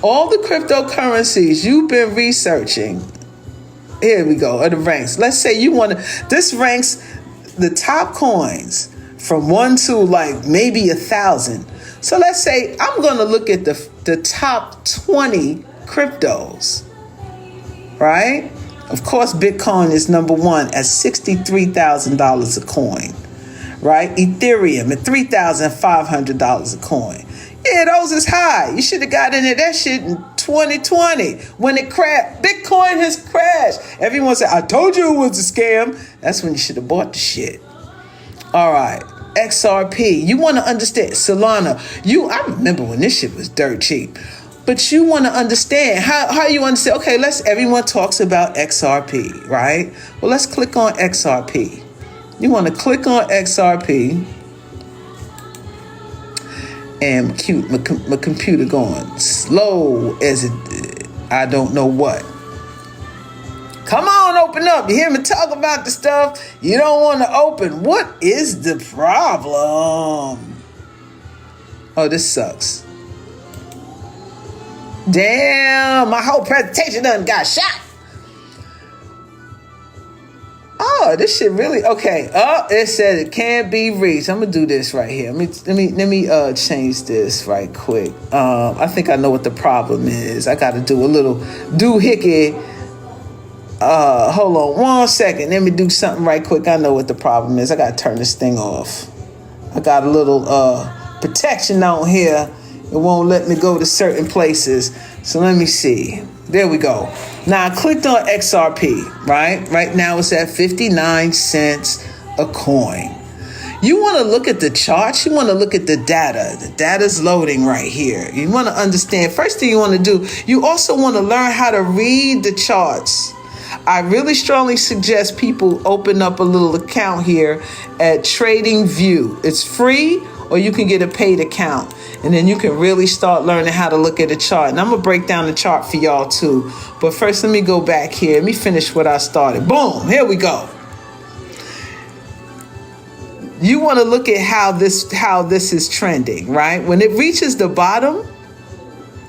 All the cryptocurrencies you've been researching. Here we go, are the ranks. Let's say you want to, this ranks the top coins from 1 to like maybe 1,000. So let's say I'm going to look at the top 20 cryptos, right? Of course, Bitcoin is number one at $63,000 a coin, right? Ethereum at $3,500 a coin. Yeah, those is high. You should have got into that shit in 2020 when it crashed. Bitcoin has crashed. Everyone said, I told you it was a scam. That's when you should have bought the shit. All right. XRP. You want to understand Solana. I remember when this shit was dirt cheap. But you want to understand how you understand. Okay, everyone talks about XRP, right? Well, let's click on XRP. You want to click on XRP. And my computer going slow as it, I don't know what. Come on, open up. You hear me talk about the stuff you don't want to open. What is the problem? Oh, this sucks. Damn, my whole presentation done got shot. Oh, this shit really okay. Oh, it said it can't be reached. I'm gonna do this right here. Let me change this right quick. I think I know what the problem is. I got to do a little doohickey. Hold on 1 second. Let me do something right quick. I know what the problem is. I got to turn this thing off. I got a little protection on here. It won't let me go to certain places. So let me see. There we go. Now I clicked on XRP, right? Right now it's at 59 cents a coin. You want to look at the charts. You want to look at the data. The data's loading right here. You want to understand. First thing you want to do, you also want to learn how to read the charts. I really strongly suggest people open up a little account here at Tradingview. It's free, or you can get a paid account. And then you can really start learning how to look at a chart. And I'm going to break down the chart for y'all too. But first, let me go back here. Let me finish what I started. Boom. Here we go. You want to look at how this is trending, right? When it reaches the bottom,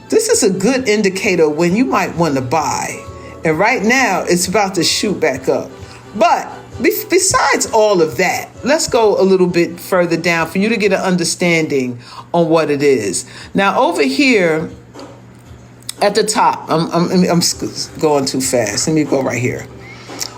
this is a good indicator when you might want to buy. And right now, it's about to shoot back up. But besides all of that, let's go a little bit further down for you to get an understanding on what it is. Now, over here at the top, I'm going too fast. Let me go right here.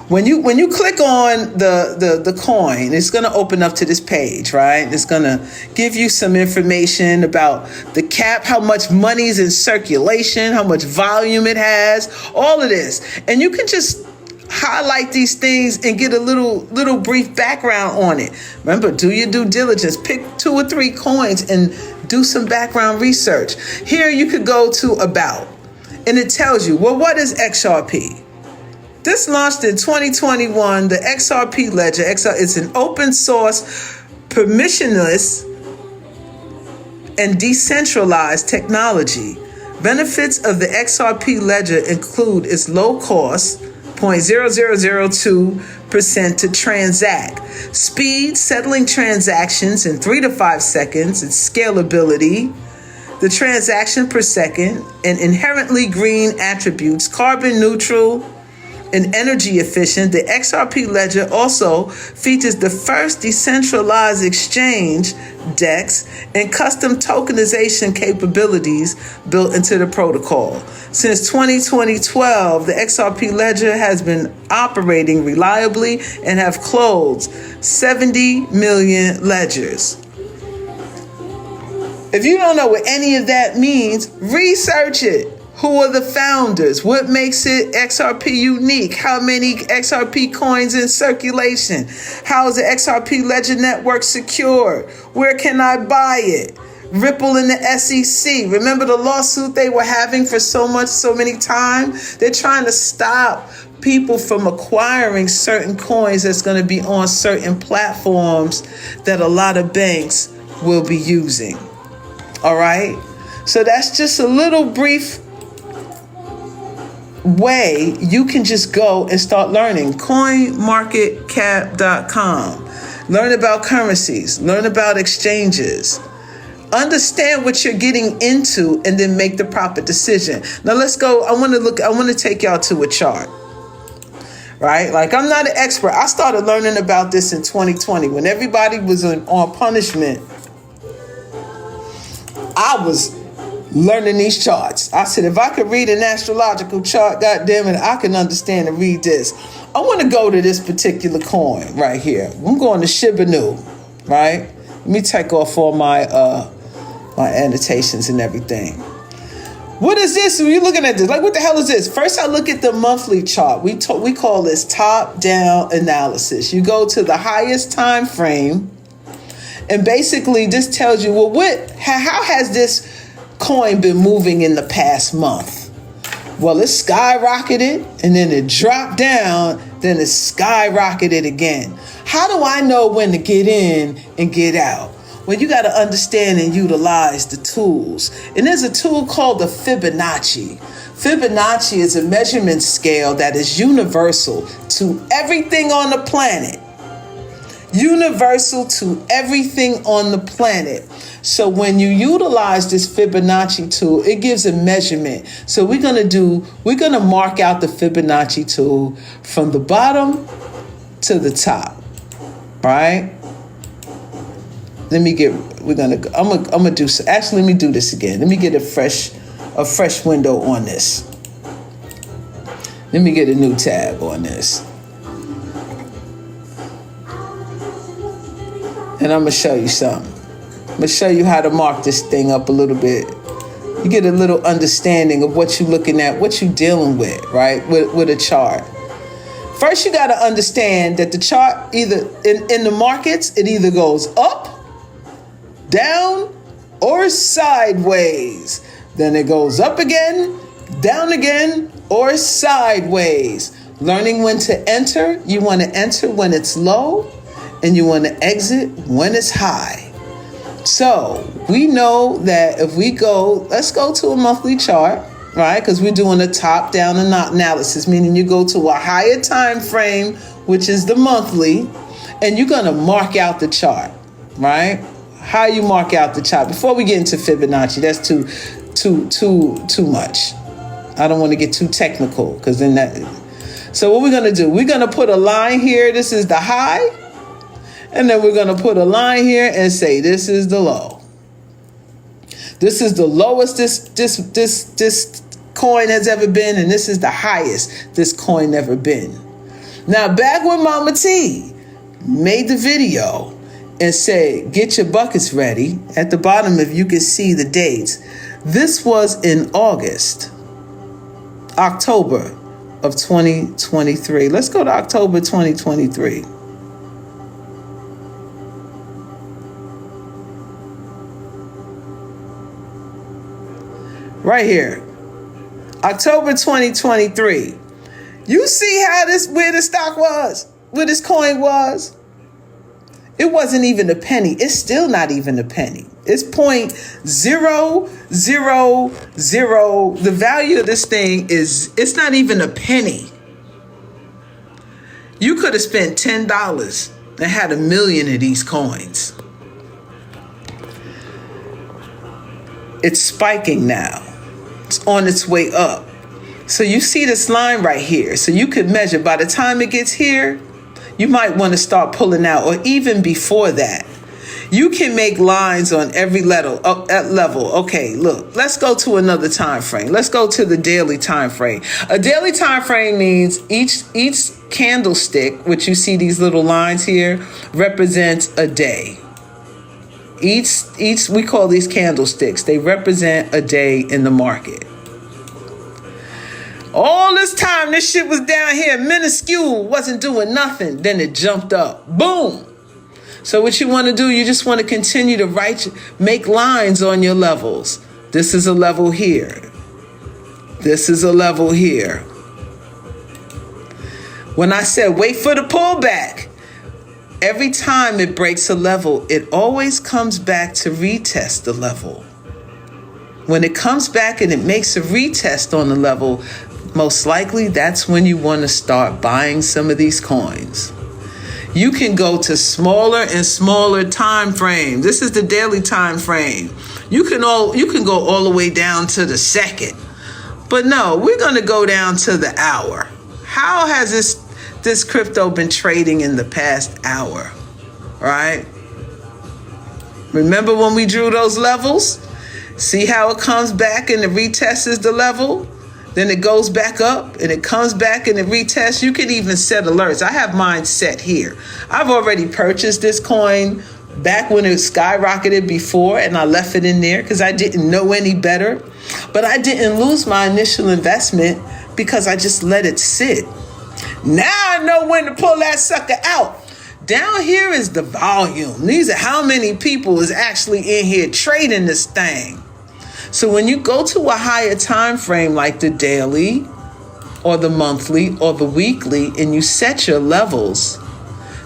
When you click on the coin, it's going to open up to this page, right? It's going to give you some information about the cap, how much money is in circulation, how much volume it has, all of this. And you can just highlight these things and get a little brief background on it. Remember, do your due diligence. Pick 2 or 3 coins and do some background research. Here you could go to About, and it tells you, well, what is XRP? This launched in 2021. The XRP ledger. It's an open source, permissionless, and decentralized technology. Benefits of the XRP ledger include its low cost, 0.0002% to transact, speed, settling transactions in 3 to 5 seconds, and scalability, the transaction per second, and inherently green attributes, carbon neutral and energy efficient. The XRP ledger also features the first decentralized exchange, DEX, and custom tokenization capabilities built into the protocol. Since 2012, the XRP ledger has been operating reliably and have closed 70 million ledgers. If you don't know what any of that means, research it. Who are the founders? What makes it XRP unique? How many XRP coins in circulation? How is the XRP ledger network secured? Where can I buy it? Ripple in the SEC. Remember the lawsuit they were having for so many times? They're trying to stop people from acquiring certain coins that's going to be on certain platforms that a lot of banks will be using. All right? So that's just a little brief way you can just go and start learning. CoinMarketCap.com. Learn about currencies. Learn about exchanges. Understand what you're getting into and then make the proper decision. Now let's go. I want to take y'all to a chart. Right? Like, I'm not an expert. I started learning about this in 2020 when everybody was on punishment. I was learning these charts. I said, if I could read an astrological chart, goddamn it, I can understand and read this. I want to go to this particular coin right here. I'm going to Shiba Inu, right? Let me take off all my my annotations and everything. What is this? When you're looking at this, like, what the hell is this? First, I look at the monthly chart. We call this top-down analysis. You go to the highest time frame, and basically this tells you, well, how has this coin been moving in the past month? Well, it skyrocketed, and then it dropped down, then it skyrocketed again. How do I know when to get in and get out? Well, you got to understand and utilize the tools. And there's a tool called the Fibonacci. Fibonacci is a measurement scale that is universal to everything on the planet. Universal to everything on the planet. So when you utilize this Fibonacci tool, it gives a measurement. So we're going to mark out the Fibonacci tool from the bottom to the top, right? I'm gonna do, actually, let me do this again. Let me get a fresh window on this. Let me get a new tab on this. And I'm gonna show you something. I'm gonna show you how to mark this thing up a little bit. You get a little understanding of what you're looking at, what you're dealing with, right? With a chart. First, you gotta understand that the chart, either in the markets, it either goes up, down, or sideways. Then it goes up again, down again, or sideways. Learning when to enter. You want to enter when it's low, and you want to exit when it's high. So we know that if we go, let's go to a monthly chart, right? Because we're doing a top-down analysis, meaning you go to a higher time frame, which is the monthly, and you're going to mark out the chart, right? How you mark out the chart. Before we get into Fibonacci, that's too much. I don't want to get too technical, because then that. So what we're going to do, we're going to put a line here. This is the high. And then we're going to put a line here and say this is the low. This is the lowest this coin has ever been, and this is the highest this coin ever been. Now, back when MahMah Tea made the video and said, get your buckets ready, at the bottom, if you can see the dates, this was in October of 2023. Let's go to October 2023. Right here, October 2023. You see how where the stock was, where this coin was? It wasn't even a penny. It's still not even a penny. It's 0.000. The value of this thing it's not even a penny. You could have spent $10 and had 1 million of these coins. It's spiking now. It's on its way up. So you see this line right here. So you could measure by the time it gets here, you might want to start pulling out, or even before that. You can make lines on every level. Okay, look, let's go to another time frame. Let's go to the daily time frame. A daily time frame means each candlestick, which you see these little lines here, represents a day. Each we call these candlesticks. They represent a day in the market. All this time, this shit was down here, minuscule, wasn't doing nothing. Then it jumped up. Boom. So what you want to do, you just want to continue to make lines on your levels. This is a level here. This is a level here. When I said wait for the pullback, every time it breaks a level, it always comes back to retest the level. When it comes back and it makes a retest on the level, most likely that's when you want to start buying some of these coins. you can go to smaller and smaller time frames. This is the daily time frame. You can go all the way down to the second. But no, we're going to go down to the hour. How has this crypto been trading in the past hour? Right? Remember when we drew those levels? See how it comes back and it retests the level? Then it goes back up and it comes back and it retests. You can even set alerts. I have mine set here. I've already purchased this coin back when it skyrocketed before, and I left it in there because I didn't know any better. But I didn't lose my initial investment because I just let it sit. Now I know when to pull that sucker out. Down here is the volume. These are how many people is actually in here trading this thing. So when you go to a higher time frame like the daily or the monthly or the weekly and you set your levels,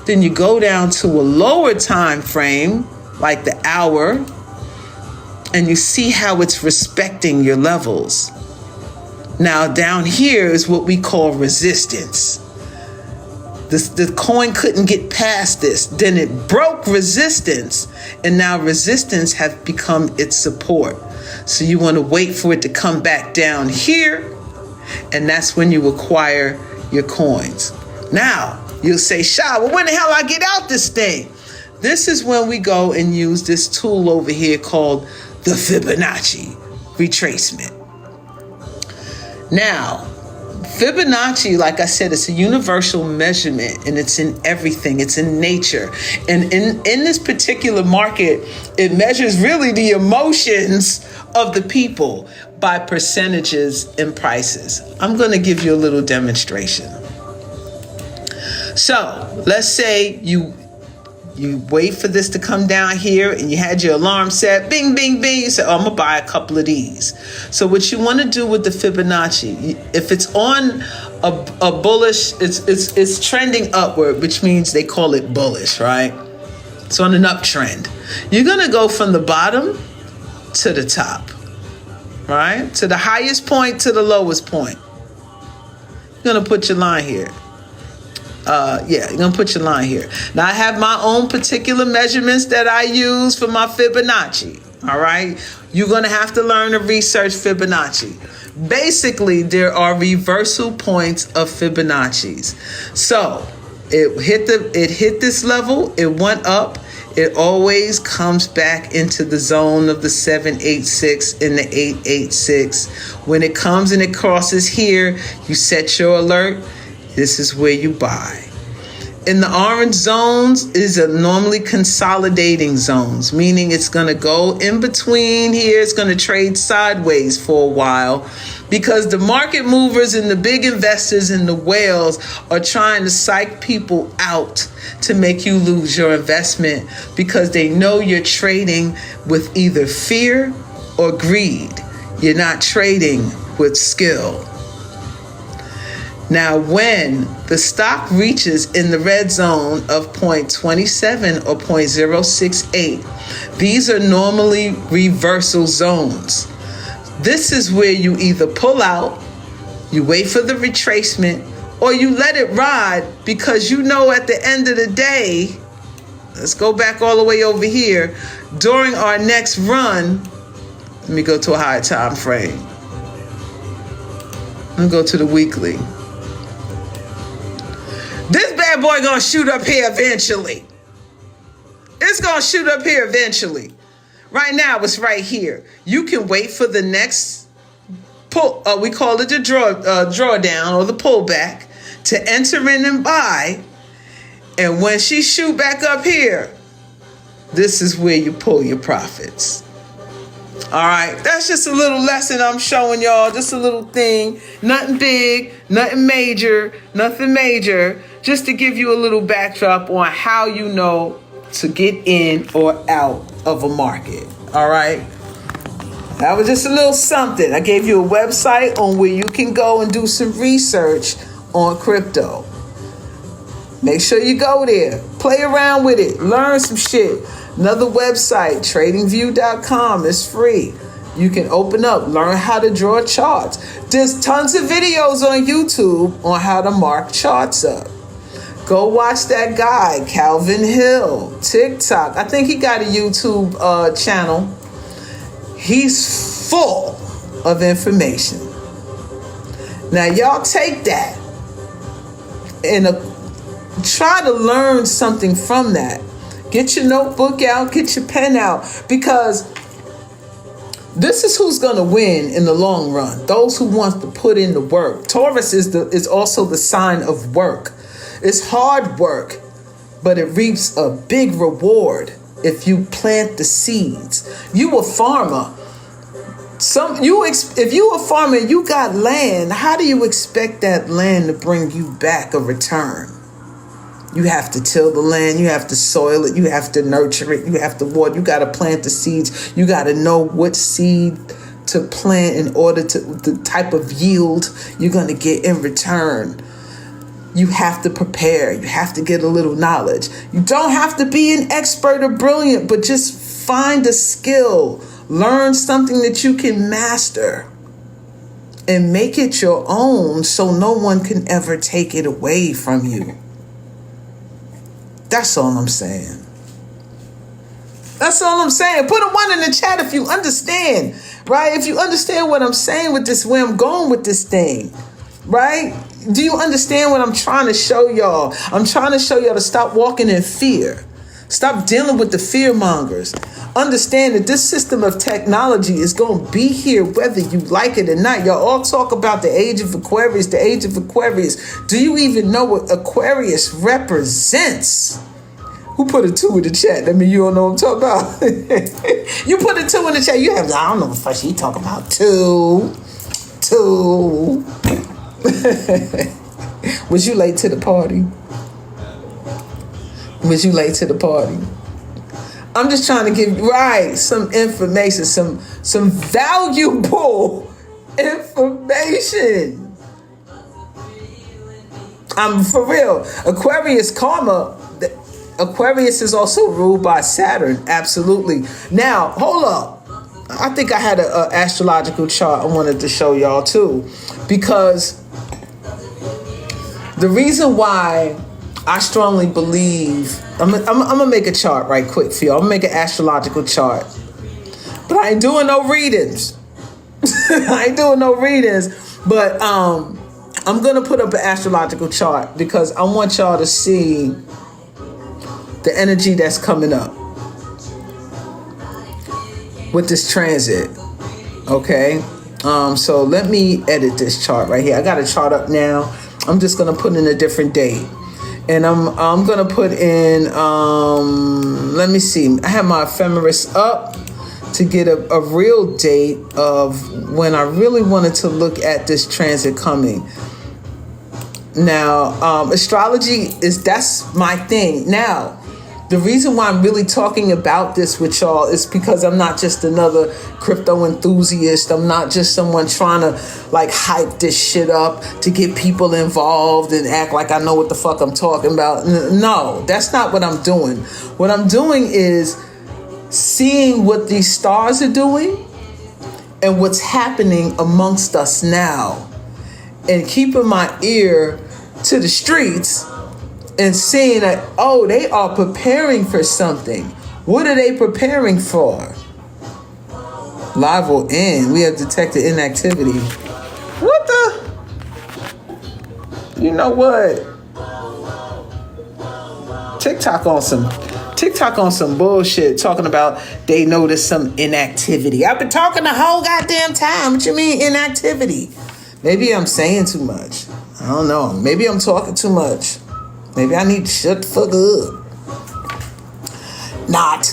then you go down to a lower time frame like the hour and you see how it's respecting your levels. Now down here is what we call resistance. The coin couldn't get past this. Then it broke resistance, and now resistance have become its support. So you want to wait for it to come back down here, and that's when you acquire your coins. Now, you'll say, Sha, well, when the hell I get out this thing? This is when we go and use this tool over here called the Fibonacci retracement. Now, Fibonacci, like I said, it's a universal measurement, and it's in everything. It's in nature. And in this particular market, it measures really the emotions of the people by percentages and prices. I'm going to give you a little demonstration. So let's say you wait for this to come down here and you had your alarm set, bing, bing, bing. You say, oh, I'm going to buy a couple of these. So what you want to do with the Fibonacci, if it's on a bullish, it's trending upward, which means they call it bullish, right? It's on an uptrend. You're going to go from the bottom to the top, right? To the highest point to the lowest point. You're going to put your line here. You're going to put your line here. Now, I have my own particular measurements that I use for my Fibonacci. All right. You're going to have to learn to research Fibonacci. Basically, there are reversal points of Fibonacci's. So it hit this level. It went up. It always comes back into the zone of the 786 and the 886. When it comes and it crosses here, you set your alert. This is where you buy. In the orange zones is normally consolidating zones, meaning it's going to go in between here. It's going to trade sideways for a while because the market movers and the big investors and the whales are trying to psych people out to make you lose your investment because they know you're trading with either fear or greed. You're not trading with skill. Now, when the stock reaches in the red zone of 0.27 or 0.068, these are normally reversal zones. This is where you either pull out, you wait for the retracement, or you let it ride because you know at the end of the day, let's go back all the way over here, during our next run, let me go to a higher time frame. Let me go to the weekly. This bad boy gonna shoot up here eventually. It's gonna shoot up here eventually. Right now, it's right here. You can wait for the next pull. We call it the drawdown or the pullback to enter in and buy. And when she shoot back up here, this is where you pull your profits. All right, that's just a little lesson I'm showing y'all. Just a little thing. Nothing big, nothing major, nothing major. Just to give you a little backdrop on how you know to get in or out of a market. All right. That was just a little something. I gave you a website on where you can go and do some research on crypto. Make sure you go there. Play around with it. Learn some shit. Another website, Tradingview.com, is free. You can open up, learn how to draw charts. There's tons of videos on YouTube on how to mark charts up. Go watch that guy, Calvin Hill, TikTok. I think he got a YouTube channel. He's full of information. Now, y'all take that and try to learn something from that. Get your notebook out, get your pen out, because this is who's going to win in the long run. Those who want to put in the work. Taurus is also the sign of work. It's hard work, but it reaps a big reward if you plant the seeds. You a farmer. If you a farmer and you got land, how do you expect that land to bring you back a return? You have to till the land, you have to soil it, you have to nurture it, you have to water, you got to plant the seeds, you got to know what seed to plant in order to the type of yield you're going to get in return. You have to prepare, you have to get a little knowledge. You don't have to be an expert or brilliant, but just find a skill, learn something that you can master and make it your own so no one can ever take it away from you. That's all I'm saying. That's all I'm saying. Put a 1 in the chat if you understand, right? If you understand what I'm saying with this, where I'm going with this thing, right? Do you understand what I'm trying to show y'all? I'm trying to show y'all to stop walking in fear. Stop dealing with the fear mongers. Understand that this system of technology is going to be here whether you like it or not. Y'all all talk about the age of Aquarius, the age of Aquarius. Do you even know what Aquarius represents? Who put a 2 in the chat? I mean, you don't know what I'm talking about. You put a 2 in the chat. You have, I don't know what the fuck she talking about. 2. Was you late to the party? Was you late to the party? I'm just trying to give some information, some valuable information. I'm for real. Aquarius karma. Aquarius is also ruled by Saturn. Absolutely. Now, hold up. I think I had an astrological chart I wanted to show y'all too, because the reason why I strongly believe, I'm gonna make a chart right quick for you. I'm gonna make an astrological chart, but I ain't doing no readings. I ain't doing no readings, but I'm gonna put up an astrological chart because I want y'all to see the energy that's coming up with this transit. Okay, so let me edit this chart right here. I got a chart up now. I'm just gonna put in a different date. And I'm gonna put in, let me see. I have my ephemeris up to get a real date of when I really wanted to look at this transit coming. Now, astrology that's my thing. Now, the reason why I'm really talking about this with y'all is because I'm not just another crypto enthusiast. I'm not just someone trying to like hype this shit up to get people involved and act like I know what the fuck I'm talking about. No, that's not what I'm doing. What I'm doing is seeing what these stars are doing and what's happening amongst us now, and keeping my ear to the streets and seeing that, oh, they are preparing for something. What are they preparing for? Live will end. We have detected inactivity. What the? You know what? TikTok on some bullshit talking about they noticed some inactivity. I've been talking the whole goddamn time. What you mean inactivity? Maybe I'm saying too much. I don't know. Maybe I'm talking too much. Maybe I need to shut the fuck up. Not.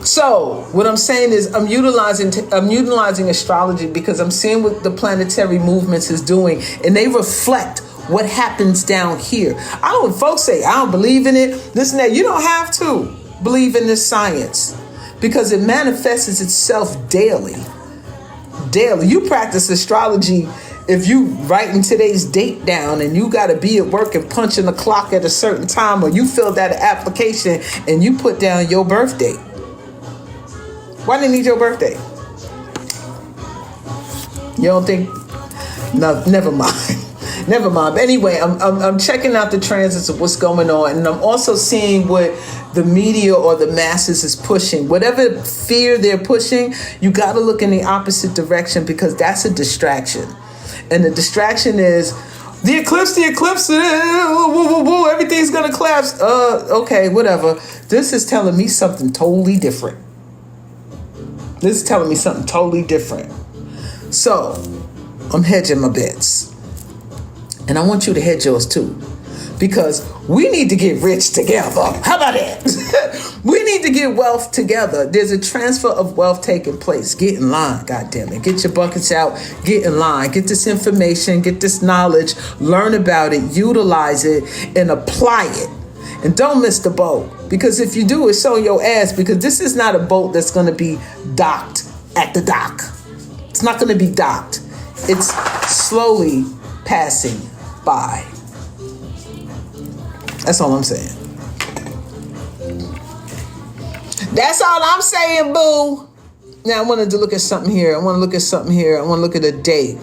So what I'm saying is I'm utilizing astrology because I'm seeing what the planetary movements is doing, and they reflect what happens down here. Folks say I don't believe in it, this and that. You don't have to believe in this science because it manifests itself daily. Daily. You practice astrology if you writing today's date down and you got to be at work and punching the clock at a certain time, or you filled out an application and you put down your birthday. Why do you need your birthday? You don't think? No, never mind. Never mind. Anyway, I'm checking out the transits of what's going on, and I'm also seeing what the media or the masses is pushing. Whatever fear they're pushing, you got to look in the opposite direction, because that's a distraction. And the distraction is the eclipse, everything's going to collapse. Okay, whatever. This is telling me something totally different. So, I'm hedging my bets. And I want you to hedge yours too. Because we need to get rich together. How about that? We need to get wealth together. There's a transfer of wealth taking place. Get in line, goddammit. Get your buckets out. Get in line. Get this information. Get this knowledge. Learn about it. Utilize it. And apply it. And don't miss the boat. Because if you do, it's on your ass. Because this is not a boat that's going to be docked at the dock. It's not going to be docked. It's slowly passing by. That's all I'm saying. That's all I'm saying, boo. Now, I wanted to look at something here. I want to look at a date.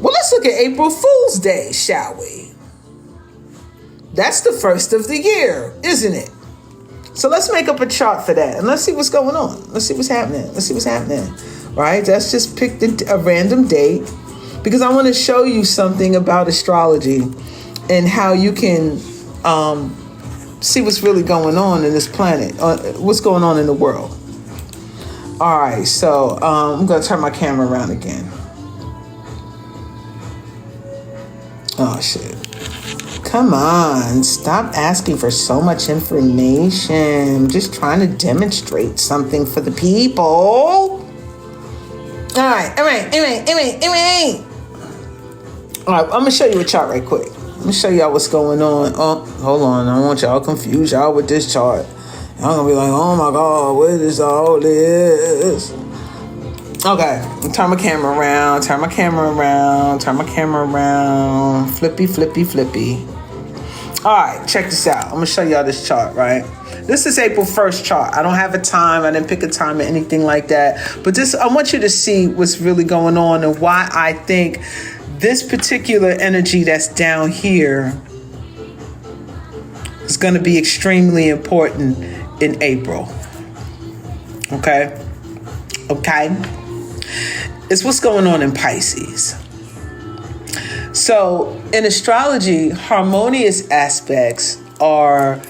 Well, let's look at April Fool's Day, shall we? That's the first of the year, isn't it? So let's make up a chart for that. And let's see what's going on. Let's see what's happening. Right? Let's just pick a random date. Because I want to show you something about astrology and how you can see what's really going on in this planet, what's going on in the world. All right, so I'm going to turn my camera around again. Oh, shit. Come on, stop asking for so much information. I'm just trying to demonstrate something for the people. All right. All right, I'm going to show you a chart right quick. Let me show y'all what's going on. Oh, hold on. I don't want y'all confused y'all with this chart. Y'all going to be like, oh my God, what is all this? Okay, turn my camera around. Flippy. All right, check this out. I'm going to show y'all this chart, right? This is April 1st chart. I don't have a time. I didn't pick a time or anything like that. But I want you to see what's really going on and why I think this particular energy that's down here is going to be extremely important in April. Okay? It's what's going on in Pisces. So, in astrology, harmonious aspects are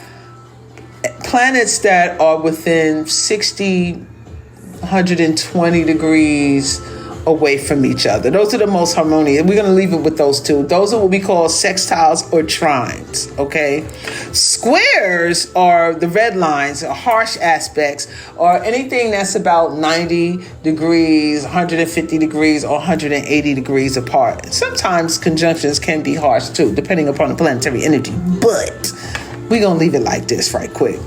planets that are within 60, 120 degrees away from each other. Those are the most harmonious. We're going to leave it with those two. Those are what we call sextiles or trines, okay? Squares are the red lines, harsh aspects, or anything that's about 90 degrees, 150 degrees, or 180 degrees apart. Sometimes conjunctions can be harsh too, depending upon the planetary energy, but we're going to leave it like this right quick.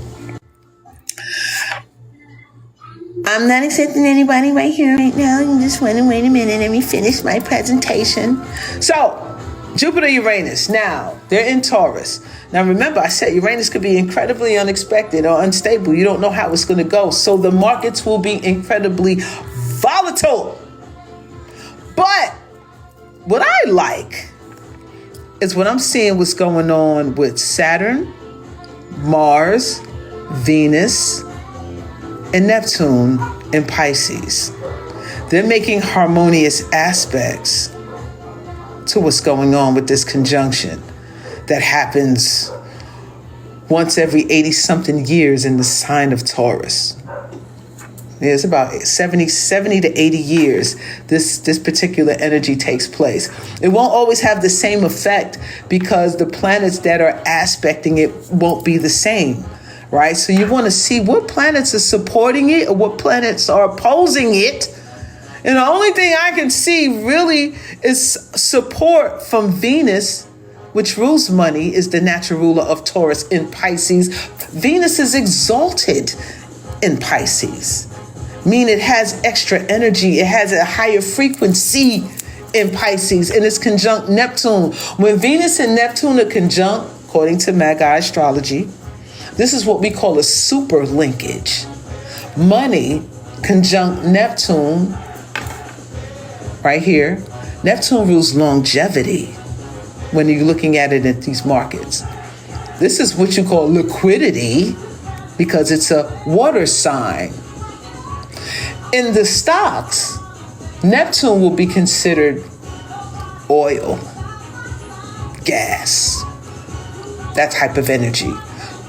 I'm not accepting anybody right here, right now. You just want to wait a minute. Let me finish my presentation. So, Jupiter, Uranus. Now, they're in Taurus. Now, remember, I said Uranus could be incredibly unexpected or unstable. You don't know how it's going to go. So, the markets will be incredibly volatile. But what I like is what I'm seeing what's going on with Saturn, Mars, Venus, and Neptune in Pisces. They're making harmonious aspects to what's going on with this conjunction that happens once every 80-something years in the sign of Taurus. It's about 70 to 80 years this particular energy takes place. It won't always have the same effect because the planets that are aspecting it won't be the same. Right? So you want to see what planets are supporting it or what planets are opposing it. And the only thing I can see really is support from Venus, which rules money, is the natural ruler of Taurus in Pisces. Venus is exalted in Pisces, meaning it has extra energy. It has a higher frequency in Pisces, and it's conjunct Neptune. When Venus and Neptune are conjunct, according to Magi Astrology, this is what we call a super linkage. Money conjunct Neptune, right here, Neptune rules longevity when you're looking at it in these markets. This is what you call liquidity because it's a water sign. In the stocks, Neptune will be considered oil, gas, that type of energy.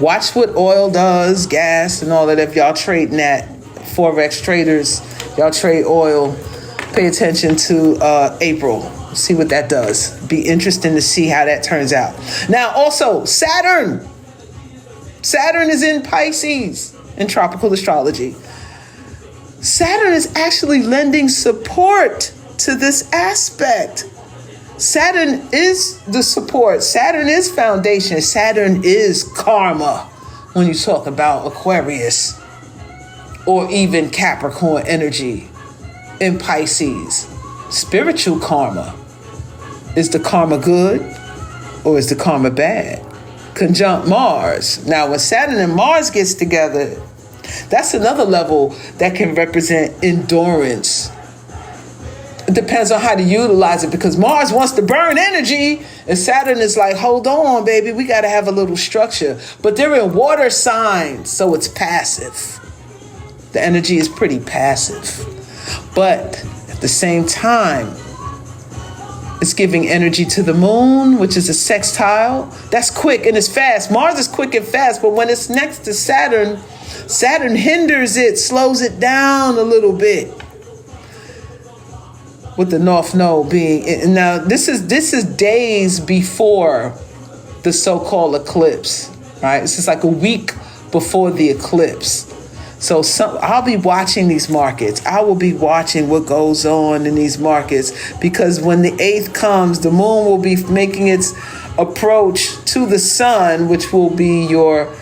Watch what oil does, gas, and all that. If y'all trading that, Forex traders, y'all trade oil, pay attention to April. See what that does. Be interesting to see how that turns out. Now, also, Saturn. Saturn is in Pisces in tropical astrology. Saturn is actually lending support to this aspect. Saturn is the support. Saturn is foundation. Saturn is karma when you talk about Aquarius or even Capricorn energy in Pisces. Spiritual karma. Is the karma good or is the karma bad? Conjunct Mars. Now, when Saturn and Mars gets together, that's another level that can represent endurance. It depends on how to utilize it because Mars wants to burn energy and Saturn is like, hold on, baby, we got to have a little structure. But they're in water signs, so it's passive. The energy is pretty passive. But at the same time, it's giving energy to the moon, which is a sextile. That's quick and it's fast. Mars is quick and fast, but when it's next to Saturn, Saturn hinders it, slows it down a little bit. With the North Node being, now this is days before the so-called eclipse, right? This is like a week before the eclipse. So I'll be watching these markets. I will be watching what goes on in these markets because when the 8th comes, the moon will be making its approach to the sun, which will be your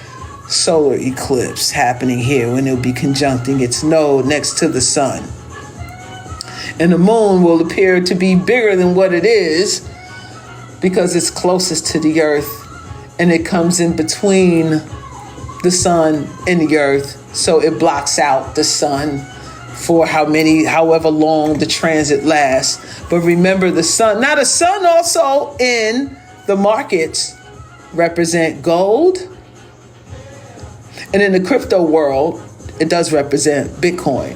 solar eclipse happening here when it'll be conjuncting its node next to the sun. And the moon will appear to be bigger than what it is because it's closest to the earth and it comes in between the sun and the earth. So it blocks out the sun for however long the transit lasts. But remember the sun. Now the sun also in the markets represent gold. And in the crypto world, it does represent Bitcoin.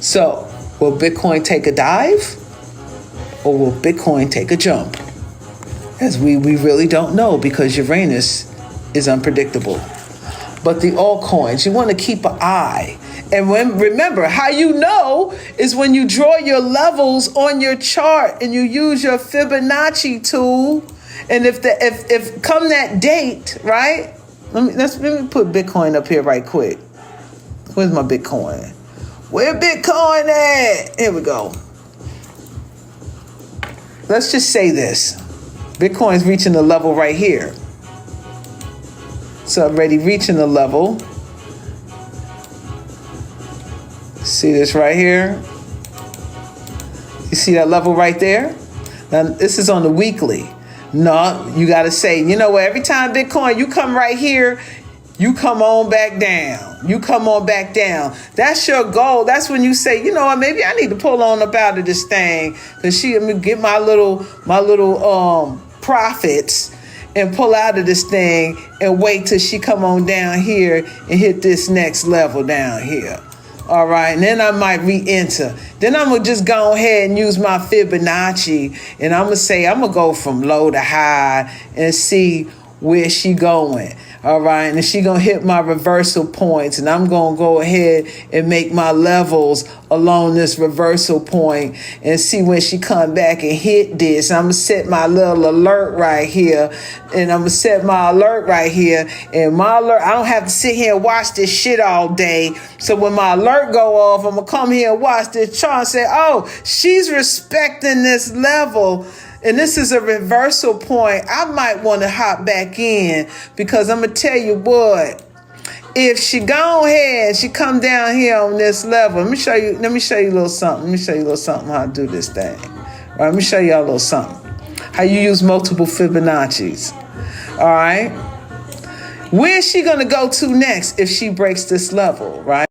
So will Bitcoin take a dive or will Bitcoin take a jump? As we really don't know because Uranus is unpredictable. But the altcoins, you want to keep an eye. And remember, how you know is when you draw your levels on your chart and you use your Fibonacci tool. And if come that date, right? Let me put Bitcoin up here right quick. Where's my Bitcoin? Where Bitcoin at? Here we go. Let's just say this. Bitcoin's reaching the level right here. It's already reaching the level. See this right here? You see that level right there? Now, this is on the weekly. No, you got to say, you know what? Every time Bitcoin, you come right here, you come on back down. You come on back down. That's your goal. That's when you say, you know what? Maybe I need to pull on up out of this thing because I'm gonna get my little profits and pull out of this thing and wait till she come on down here and hit this next level down here. All right, and then I might re-enter. Then I'm going to just go ahead and use my Fibonacci, and I'm going to say I'm going to go from low to high and see where she going. All right, and she going to hit my reversal points, and I'm going to go ahead and make my levels along this reversal point and see when she come back and hit this. I'm going to set my little alert right here, and I'm going to set my alert right here, and my alert, I don't have to sit here and watch this shit all day. So when my alert go off, I'm going to come here and watch this chart and say, oh, she's respecting this level. And this is a reversal point. I might want to hop back in because I'm going to tell you what, if she go ahead, she come down here on this level. Let me show you a little something. How to do this thing. All right, let me show you a little something. How you use multiple Fibonacci's. All right. Where's she going to go to next if she breaks this level, right?